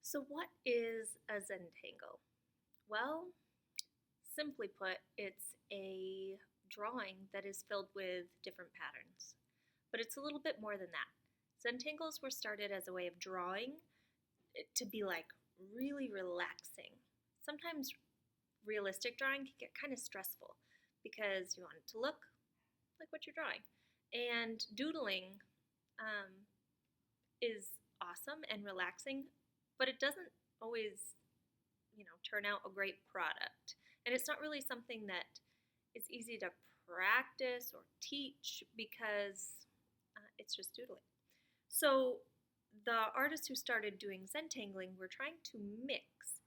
So what is a Zentangle? Well, simply put, it's a drawing that is filled with different patterns. But it's a little bit more than that. Zentangles were started as a way of drawing to be like really relaxing. Sometimes realistic drawing can get kind of stressful because you want it to look like what you're drawing. And doodling um, is awesome and relaxing, but it doesn't always, turn out a great product. And it's not really something that is easy to practice or teach because it's just doodling. So the artists who started doing Zentangling were trying to mix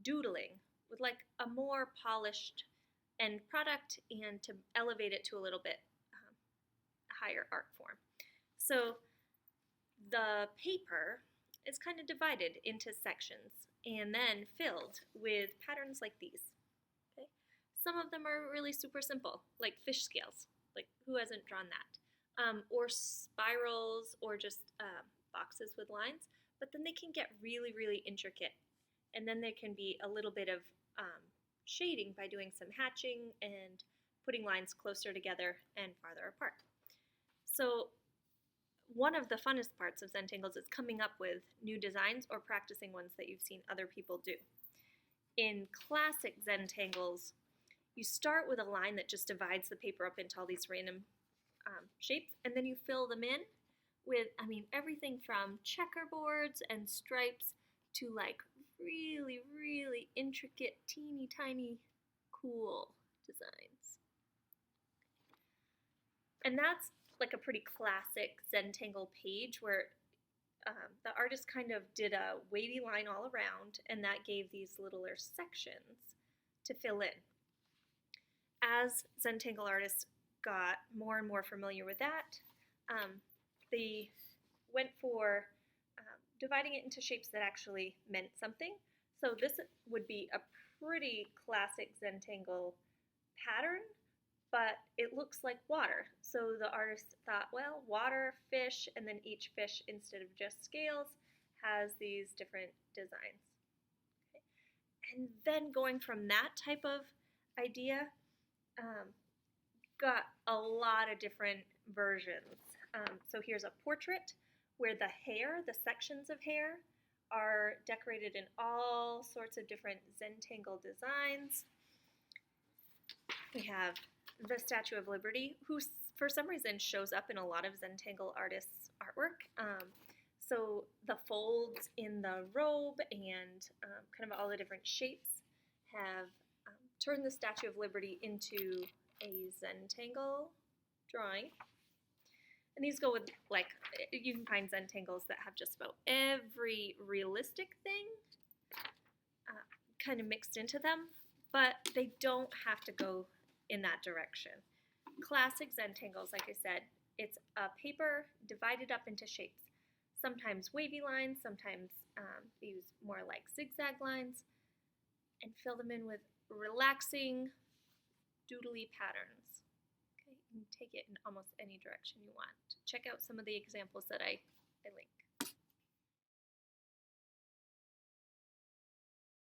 doodling with like a more polished end product and to elevate it to a little bit higher art form. So the paper is kind of divided into sections and then filled with patterns like these. Okay? Some of them are really super simple, like fish scales. Like, who hasn't drawn that? Or spirals, or just boxes with lines. But then they can get really, really intricate. And then there can be a little bit of shading by doing some hatching and putting lines closer together and farther apart. So one of the funnest parts of Zentangles is coming up with new designs or practicing ones that you've seen other people do. In classic Zentangles, you start with a line that just divides the paper up into all these random shapes, and then you fill them in with, everything from checkerboards and stripes to like really, really intricate, teeny tiny, cool designs. And that's like a pretty classic Zentangle page where the artist kind of did a wavy line all around, and that gave these littler sections to fill in. As Zentangle artists got more and more familiar with that, they went for dividing it into shapes that actually meant something. So this would be a pretty classic Zentangle pattern, but it looks like water. So the artist thought, well, water, fish, and then each fish, instead of just scales, has these different designs. Okay. And then going from that type of idea, got a lot of different versions. So here's a portrait where the hair, the sections of hair, are decorated in all sorts of different Zentangle designs. We have the Statue of Liberty, who for some reason shows up in a lot of Zentangle artists' artwork. So the folds in the robe and kind of all the different shapes have turned the Statue of Liberty into a Zentangle drawing. And these go with, like, you can find Zentangles that have just about every realistic thing kind of mixed into them, but they don't have to go in that direction. Classic Zentangles, like I said, it's a paper divided up into shapes. Sometimes wavy lines, sometimes they use more like zigzag lines, and fill them in with relaxing, doodly patterns. Okay, you can take it in almost any direction you want. Check out some of the examples that I linked.